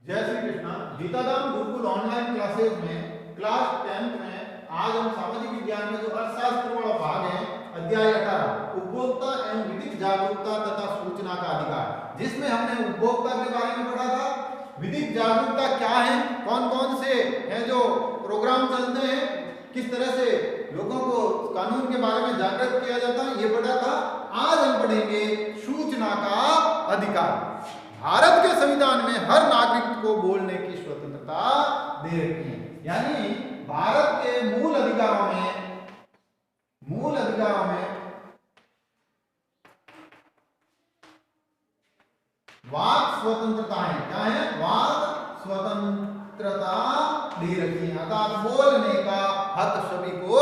जय Shri Krishna. गीताधाम Gurukul online classes में class 10th में आज हम सामाजिक विज्ञान में जो अर्थशास्त्र वाला भाग है अध्याय 18 उपभोक्ता एवं विधिक जागरूकता तथा सूचना का अधिकार, जिसमें हमने उपभोक्ता के बारे में पढ़ा था। विधिक जागरूकता क्या है, कौन कौन से हैं जो प्रोग्राम चलते हैं, किस तरह से लोगों को कानून के बारे में जागरूक किया जाता है, ये पढ़ा था। आज हम पढ़ेंगे सूचना का अधिकार। भारत के संविधान में हर नागरिक को बोलने की स्वतंत्रता दे रखी है, यानी भारत के मूल अधिकारों में वाक स्वतंत्रता है। क्या है? वाक स्वतंत्रता दे रखी है, अर्थात बोलने का हक सभी को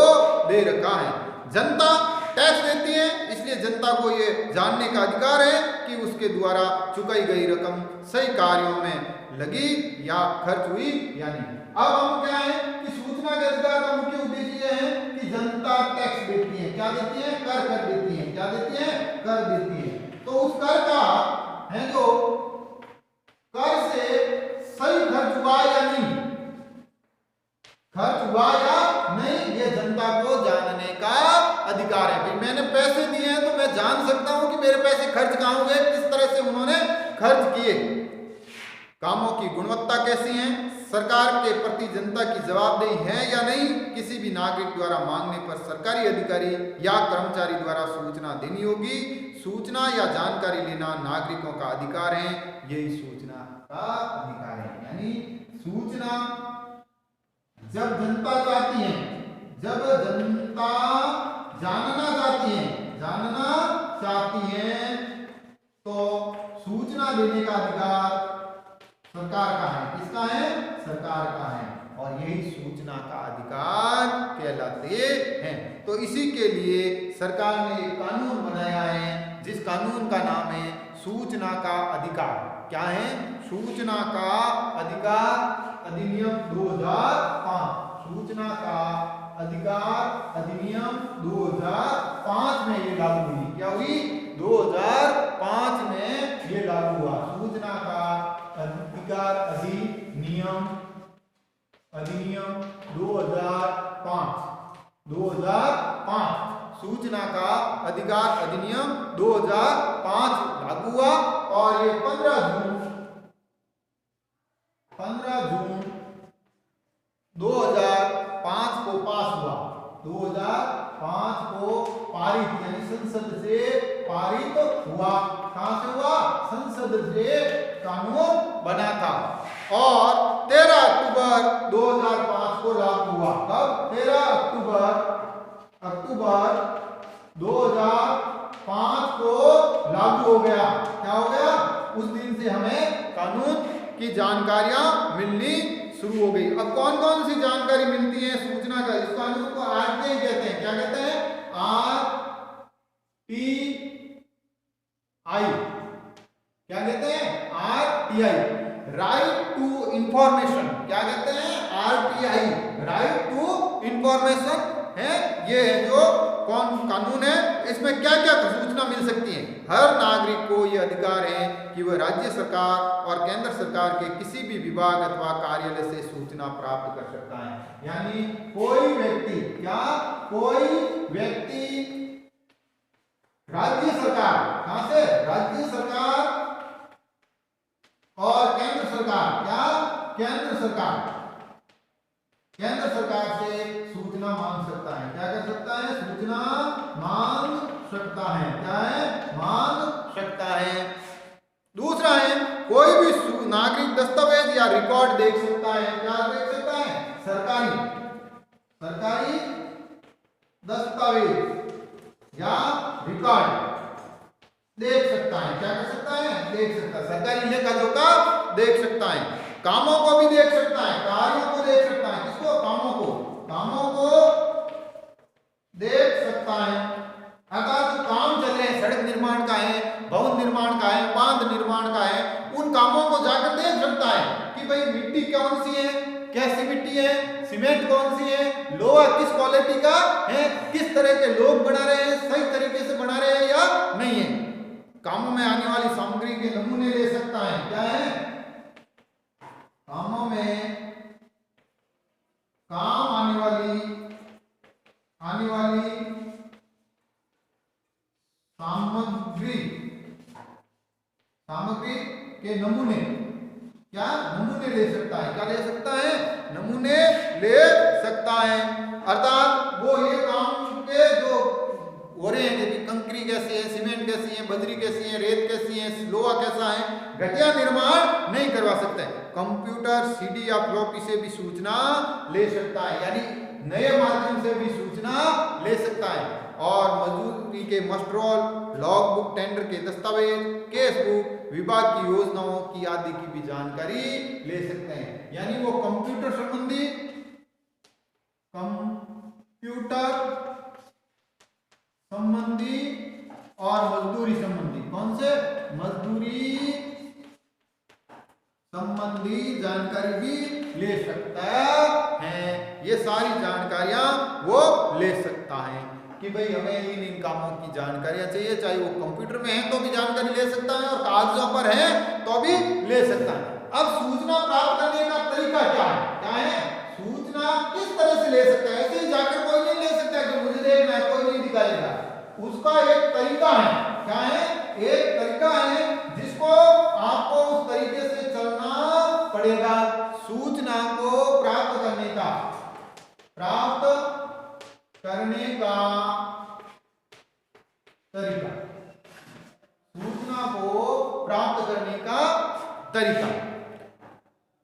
दे रखा है। जनता टैक्स देती है, इसलिए जनता को ये जानने का अधिकार है कि उसके द्वारा चुकाई गई रकम सही कार्यों में लगी या खर्च हुई या नहीं। अब हम क्या है कि सूचना के अधिकार का मुख्य उद्देश्य यह है कि जनता टैक्स देती है, क्या देती है? कर देती है। क्या देती है? कर देती है। तो उस कर का है जो कर से सही खर्च हुआ या नहीं, खर्च हुआ या नहीं, ये जनता को जानने का अधिकार है। भाई मैंने पैसे दिए हैं तो मैं जान सकता हूं कि मेरे पैसे खर्च कहां हुए, किस तरह से उन्होंने खर्च किए, कामों की गुणवत्ता कैसी है, सरकार के प्रति जनता की जवाबदेही है या नहीं, किसी भी नागरिक द्वारा मांगने पर सरकारी अधिकारी या कर्मचारी द्वारा सूचना देनी होगी। सूचना या जानकारी लेना नागरिकों का अधिकार है, यही सूचना का अधिकार है। यानी सूचना जब जनता चाहती है, जब जनता जानना चाहती है तो सूचना देने का अधिकार सरकार का है। किसका है? सरकार का है, और यही सूचना का अधिकार कहलाते हैं। तो इसी के लिए सरकार ने एक कानून बनाया है, जिस कानून का नाम है सूचना का अधिकार। क्या है? सूचना का अधिकार अधिनियम 2005। सूचना का अधिकार अधिनियम 2005 में ये लागू हुई। क्या हुई? 2005 में ये लागू हुआ। सूचना का अधिकार अधिनियम 2005 सूचना का अधिकार अधिनियम 2005 लागू हुआ, और ये 15 जून 2005 को पास हुआ। 2005 को पारित, यानी संसद से पारित हुआ। कहां से हुआ? संसद से कानून बना था, और 13 अक्टूबर 2005 को लागू हुआ। कब? 13 अक्टूबर 2005 को लागू हो गया। क्या हो गया? उस दिन से हमें कानून की जानकारियां मिलनी शुरू हो गई। अब कौन कौन सी जानकारी मिलती है सूचना का? इस कानून को आरटीआई कहते हैं। क्या कहते हैं? आरटीआई। क्या कहते हैं? RTI, right to information. क्या कहते हैं? आरटीआई, राइट टू इंफॉर्मेशन है। ये जो कौन कानून है, इसमें क्या क्या सूचना मिल सकती है? हर नागरिक को यह अधिकार है कि वह राज्य सरकार और केंद्र सरकार के किसी भी विभाग अथवा कार्यालय से सूचना प्राप्त कर सकता है। यानी कोई व्यक्ति, क्या कोई व्यक्ति राज्य सरकार, कहां से? राज्य सरकार और केंद्र सरकार, क्या केंद्र सरकार से सूचना मांग सकता है। क्या कर सकता है? सूचना मांग सकता है। क्या है? मांग सकता है। दूसरा है, कोई भी नागरिक दस्तावेज या रिकॉर्ड देख सकता है। क्या देख सकता है? सरकारी दस्तावेज या रिकॉर्ड देख सकता है। क्या कर सकता है? देख सकता है। सरकारी लेखा जोखा देख सकता है। कामों को भी देख सकता है, कार्यों को देख सकता है। किसको? कामों को देख सकता है। अर्थात काम चल रहे हैं, सड़क निर्माण का है, भवन निर्माण का है, बांध निर्माण का है, उन कामों को जाकर देख सकता है कि भाई मिट्टी कौन सी है, कैसी मिट्टी है, सीमेंट कौन सी है, लोहा किस क्वालिटी का है, किस तरह के लोग बना रहे हैं, सही तरीके से बना रहे हैं या नहीं है। कामों में आने वाली सामग्री के नमूने ले सकता है। क्या है? सामग्री, सामग्री के नमूने, क्या नमूने ले सकता है, क्या ले सकता है, नमूने ले सकता है। अर्थात वो ये काम के जो हो रहे हैं कि कंकरी कैसी है, सीमेंट कैसी है, बजरी कैसी है, रेत कैसी है, लोहा कैसा है, घटिया निर्माण नहीं करवा सकता है। कंप्यूटर सीडी या फ्लॉपी से भी सूचना ले सकता है, यानी नए माध्यम से भी सूचना ले सकता है। और मजदूरी के मस्ट्रोल, लॉग बुक, टेंडर के दस्तावेज, केस बुक, विभाग की योजनाओं की आदि की भी जानकारी ले सकते हैं। यानी वो कंप्यूटर संबंधी, कंप्यूटर संबंधी और मजदूरी संबंधी, कौन से, मजदूरी संबंधी जानकारी भी ले सकता है। ये सारी जानकारियां वो ले सकता है कि भाई हमें इन कामों की जानकारियां चाहिए, चाहे वो कंप्यूटर में है तो भी जानकारी ले सकता है और कागजों पर है तो भी ले सकता है। अब सूचना प्राप्त करने का तरीका क्या है, क्या है, सूचना किस तरह से ले सकता है। ऐसे ही जाकर कोई नहीं ले सकता कि मुझे देखना है, कोई नहीं दिखाएगा। उसका एक तरीका है, क्या है, एक तरीका है जिसको आपको उस तरीके से चलना पड़ेगा। सूचना को प्राप्त करने का, प्राप्त करने का तरीका, सूचना को प्राप्त करने का तरीका।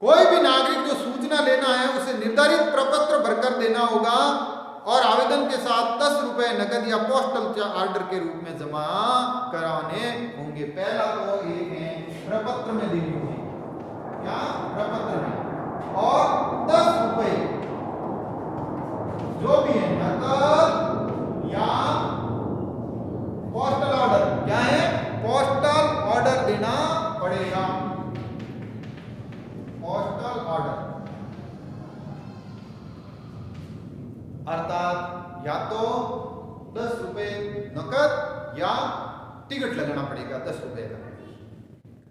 कोई भी नागरिक जो सूचना लेना है उसे निर्धारित प्रपत्र भरकर देना होगा और आवेदन के साथ 10 रुपए नकद या पोस्टल ऑर्डर के रूप में जमा कराने होंगे। पहला तो एक है प्रपत्र में देनी होगी, क्या, प्रपत्र में, और 10 रुपए जो भी है नकद या पोस्टल ऑर्डर, क्या है, पोस्टल ऑर्डर देना पड़ेगा, पोस्टल ऑर्डर। अर्थात या तो 10 रुपए नकद या टिकट लगाना पड़ेगा 10 रुपए का।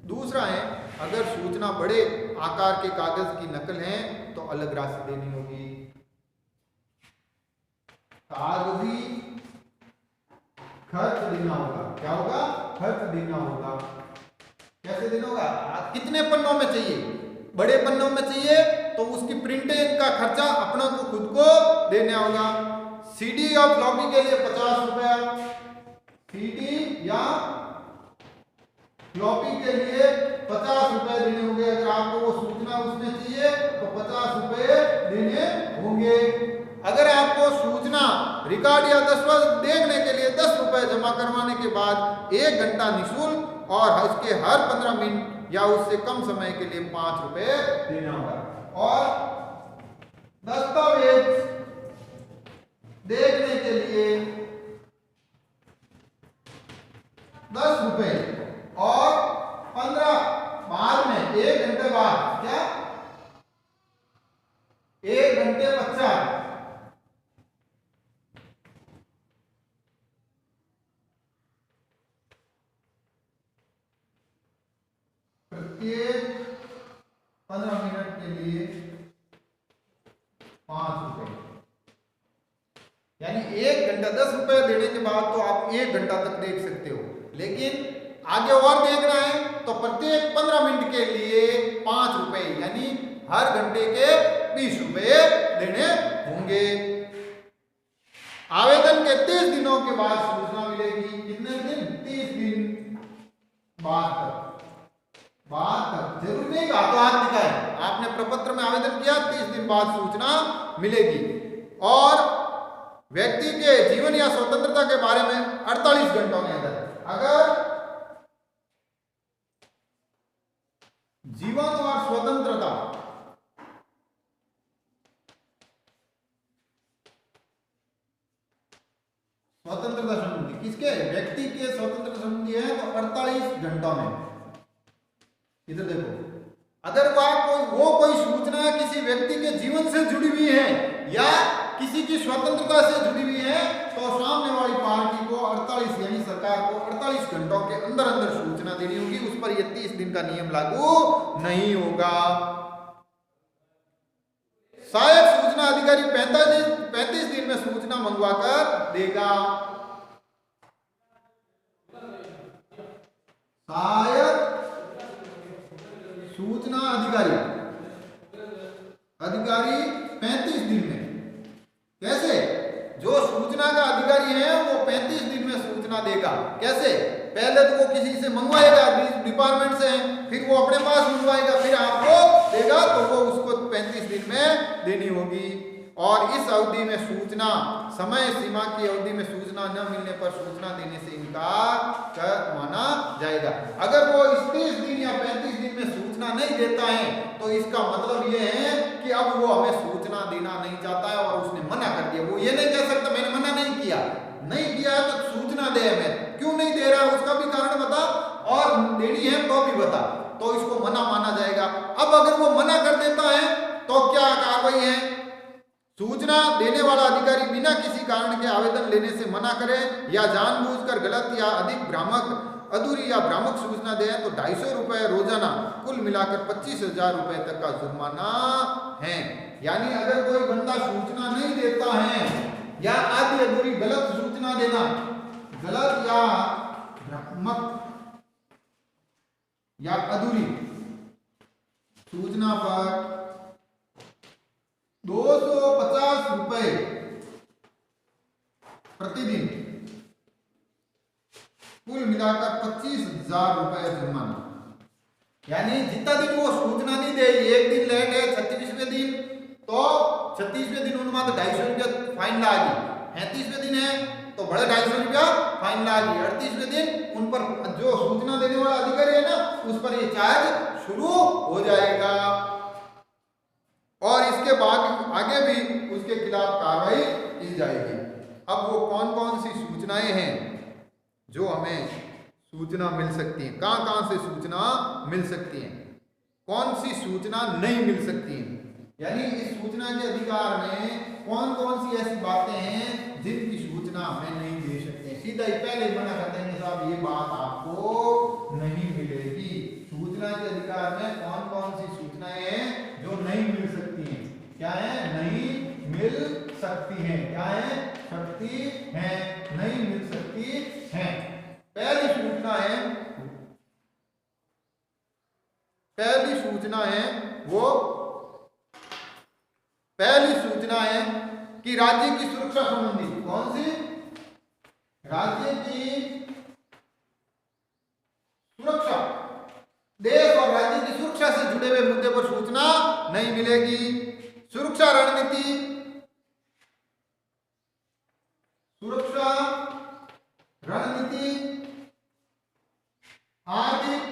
दूसरा है अगर सूचना बड़े आकार के कागज की नकल है तो अलग राशि देनी होगी। कागजी खर्च देना होगा, क्या होगा, खर्च देना होगा। कैसे देना होगा, कितने पन्नों में चाहिए, बड़े पन्नों में चाहिए तो उसकी प्रिंटिंग का खर्चा अपना को खुद को देना होगा। सीडी और फ्लॉपी के लिए 50 रुपया, सीडी या फ्लॉपी के लिए 50 रुपए देने होंगे। अगर आपको वो सूचना उसमें चाहिए तो 50 रुपए देने होंगे। अगर आपको सूचना रिकॉर्ड या दस्तावेज देखने के लिए 10 रुपए जमा करवाने के बाद 1 घंटा निःशुल्क और इसके हर 15 मिनट या उससे कम समय के लिए 5 रुपए देना होगा। और दस्तावेज देखने के लिए 10 रुपए और 15 बाद में 1 घंटे बाद, क्या, 1 घंटे पश्चात प्रत्येक 15 मिनट के लिए 5 रुपए, यानी 1 घंटा 10 रुपए देने के बाद तो आप 1 घंटा तक देख सकते हो। लेकिन आगे और देखना है तो प्रत्येक 15 मिनट के लिए 5 रुपए, यानी हर घंटे के 20 रुपए देने होंगे। आवेदन के 30 दिनों के बाद सूचना मिलेगी। कितने दिन, 30 दिन बाद तक जरूर नहीं कहा तो हाथ दिखाए, आपने प्रपत्र में आवेदन किया 30 दिन बाद सूचना मिलेगी। और व्यक्ति के जीवन या स्वतंत्रता के बारे में 48 घंटों के अंदर, अगर जीवन और स्वतंत्रता संबंधी, किसके, व्यक्ति के स्वतंत्रता संबंधी है तो 48 घंटों में। इधर देखो, अगर वो कोई सूचना किसी व्यक्ति के जीवन से जुड़ी हुई है या किसी की स्वतंत्रता से जुड़ी हुई है तो सामने वाली पार्टी को 48, यानी सरकार को 48 घंटों के अंदर अंदर सूचना देनी होगी। उस पर यह 30 दिन का नियम लागू नहीं होगा। सहायक सूचना अधिकारी 35 दिन में सूचना मंगवा कर देगा। सहायक सूचना अधिकारी 35 दिन में। कैसे? जो सूचना का अधिकारी है वो 35 दिन में सूचना देगा। कैसे? पहले तो वो किसी से मंगवाएगा, डिपार्टमेंट से, फिर वो अपने पास मंगवाएगा, फिर आपको देगा, तो वो उसको 35 दिन में देनी होगी। और इस अवधि में सूचना, समय सीमा की अवधि में सूचना न मिलने पर सूचना देने से इनकार कर माना जाएगा। अगर वो 30 दिन या 35 दिन में सूचना नहीं देता है तो इसका मतलब ये है कि अब वो हमें सूचना देना नहीं चाहता है और उसने मना कर दिया। वो ये नहीं कह सकता मैंने मना नहीं किया तो सूचना दे हमें, क्यों नहीं दे रहा है उसका भी कारण बता, और देनी है तो भी बता, तो इसको मना माना जाएगा। अब अगर वो मना कर देता है तो क्या कार्रवाई है? सूचना देने वाला अधिकारी बिना किसी कारण के आवेदन लेने से मना करे या जानबूझकर गलत या अधिक भ्रामक, अधूरी या भ्रामक सूचना दे तो 250 रुपए रोजाना, कुल मिलाकर 25,000 रुपए तक का जुर्माना है। यानी अगर कोई बंदा सूचना नहीं देता है या आदि अधूरी गलत सूचना देना, गलत या भ्रामक या अधूरी सूचना पर 250 रुपए प्रतिदिन, कुल मिलाकर 25,000 रुपए जुर्माना। यानी जितना दिन वो सूचना नहीं दे, एक दिन लेट है 36वें दिन तो 36वें दिन उनमें तो 250 रुपया फाइन लागी, 35वें दिन है तो बड़े 250 रुपया फाइन लागी, 38वें दिन उन पर जो सूचना देने वाला अधिकारी है ना उस पर ये चार्ज शुरू हो जाएगा और इसके बाद आगे भी उसके खिलाफ कार्रवाई की जाएगी। अब वो कौन कौन सी सूचनाएं हैं जो हमें सूचना मिल सकती है, कहां कहां से सूचना मिल सकती है, कौन सी सूचना नहीं मिल सकती है, यानी इस सूचना के अधिकार में कौन कौन सी ऐसी बातें हैं जिनकी सूचना हमें नहीं दे सकते। सीधा ही पहले मना कर देंगे साहब ये बात आपको नहीं मिलेगी। सूचना के अधिकार में कौन कौन सी सूचनाएं हैं जो नहीं मिल सकती हैं? क्या है? नहीं मिल सकती हैं। क्या है? सकती हैं, नहीं मिल सकती हैं। पहली सूचना है कि राज्य की सुरक्षा संबंधी, कौन सी? राज्य की सुरक्षा, देश और राज्य की सुरक्षा से जुड़े हुए मुद्दे पर सूचना नहीं मिलेगी। सुरक्षा रणनीति, आर्थिक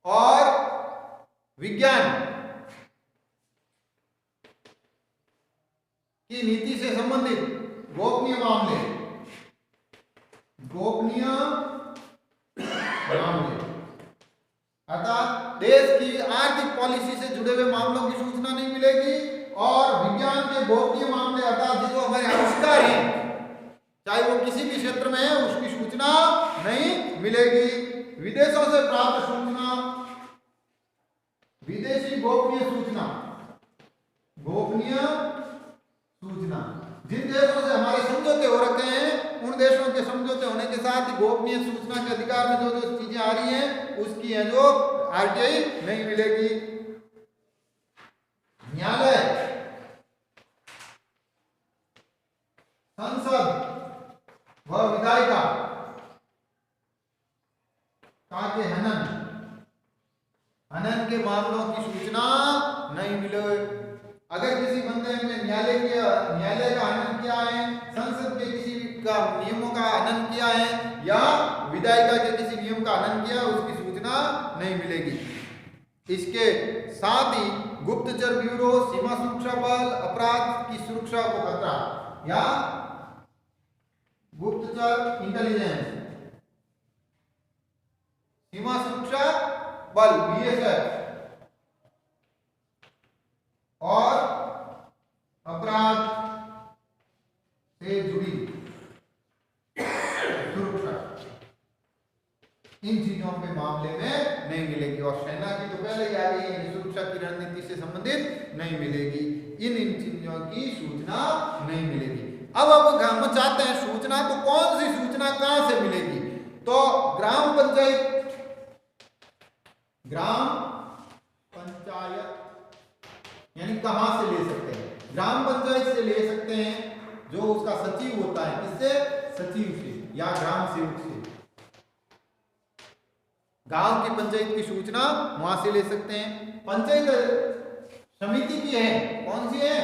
और विज्ञान की नीति से संबंधित गोपनीय मामले, अर्थात देश की आर्थिक पॉलिसी से जुड़े हुए मामलों की सूचना नहीं मिलेगी और विज्ञान के गोपनीय मामले अर्थात जो हमारे आविष्कार हैं चाहे वो किसी भी क्षेत्र में है उसकी सूचना नहीं मिलेगी। विदेशों से प्राप्त सूचना, विदेशी गोपनीय सूचना, जिन देशों से हमारे समझौते हो रखे हैं उन देशों के समझौते होने के साथ ही गोपनीय सूचना के अधिकार में जो जो चीजें आ रही हैं उसकी है जो आरटीआई नहीं मिलेगी। न्यायालय, संसद व विधायिका के हनन के मामलों की सूचना नहीं मिले। अगर किसी बंदे ने न्यायालय का हनन किया है, संसद के किसी का नियमों का हनन किया है या विधायिका के किसी नियम का हनन किया, उसकी सूचना नहीं मिलेगी। इसके साथ ही गुप्तचर ब्यूरो, सीमा सुरक्षा बल, अपराध की सुरक्षा को खतरा या गुप्तचर इंटेलिजेंस, सीमा सुरक्षा बल बीएसएफ और अपराध से जुड़ी सुरक्षा, इन चीजों के मामले में नहीं मिलेगी। और सेना की तो पहले ही आ गई है, सुरक्षा की रणनीति से संबंधित नहीं मिलेगी। इन चीजों की सूचना नहीं मिलेगी। अब हम चाहते हैं सूचना, तो कौन सी सूचना कहां से मिलेगी? तो ग्राम पंचायत यानी कहां से ले सकते हैं? ग्राम पंचायत से ले सकते हैं, जो उसका सचिव होता है, किससे? सचिव से या ग्राम सेवक से। गांव की पंचायत की सूचना वहां से ले सकते हैं। पंचायत समिति की है, कौन सी है?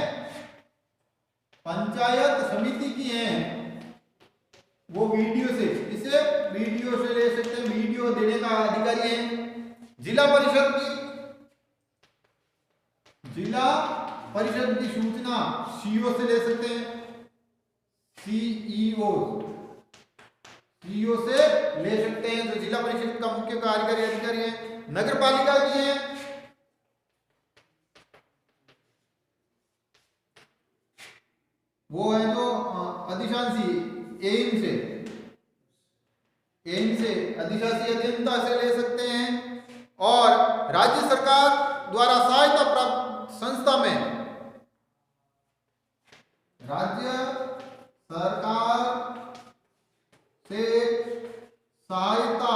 पंचायत समिति की है, वो वीडियो से, किसे? वीडियो से ले सकते हैं, वीडियो देने का अधिकारी है। जिला परिषद की सूचना सीईओ से ले सकते हैं, सीईओ से ले सकते हैं, जो जिला परिषद का मुख्य कार्यकारी अधिकारी है। नगर पालिका की है, वो है जो अधिशासी एम से अधिशासी अधीनता से ले सकते हैं। और राज्य सरकार द्वारा सहायता प्राप्त संस्था में, राज्य सरकार से सहायता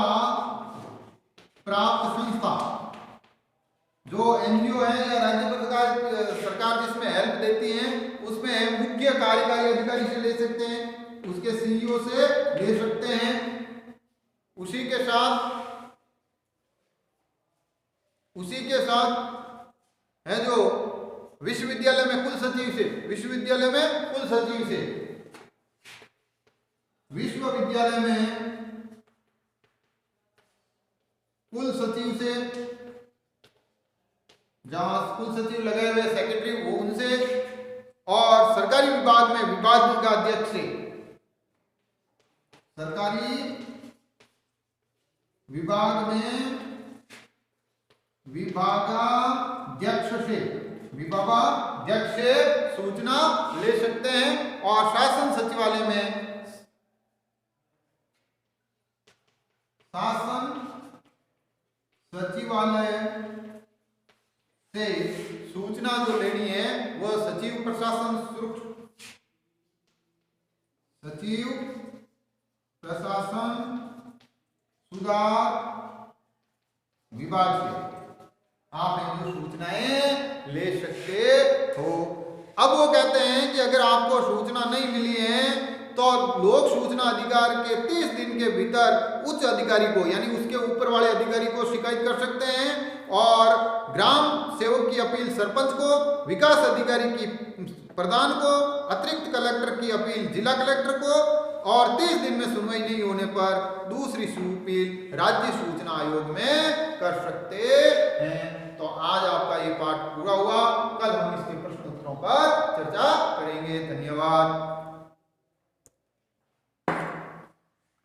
प्राप्त संस्था, जो एनजीओ है या राज्य सरकार जिसमें हेल्प देती है, उसमें मुख्य कार्यकारी अधिकारी से ले सकते हैं, उसके सीईओ से ले सकते हैं। उसी के साथ है जो विश्वविद्यालय में कुल सचिव से, विश्वविद्यालय में कुल सचिव से, विश्वविद्यालय में कुल सचिव से, जहां कुल सचिव लगे हुए सेक्रेटरी, वो उनसे, और सरकारी विभाग में विभाग का अध्यक्ष से, सरकारी विभाग में विभागाध्यक्ष से सूचना ले सकते हैं। और शासन सचिवालय में से सूचना जो लेनी है, वह सचिव प्रशासन सुधार विभाग से आप जो सूचनाएं ले सकते हो। अब वो कहते हैं कि अगर आपको सूचना नहीं मिली है तो लोक सूचना अधिकार के 30 दिन के भीतर उच्च अधिकारी को, यानी उसके ऊपर वाले अधिकारी को शिकायत कर सकते हैं। और ग्राम सेवक की अपील सरपंच को, विकास अधिकारी की प्रधान को, अतिरिक्त कलेक्टर की अपील जिला कलेक्टर को, और 30 दिन में सुनवाई नहीं होने पर दूसरी अपील राज्य सूचना आयोग में कर सकते हैं। तो आज आपका ये पाठ पूरा हुआ। कल हम इसके प्रश्न उत्तरों पर चर्चा करेंगे। धन्यवाद।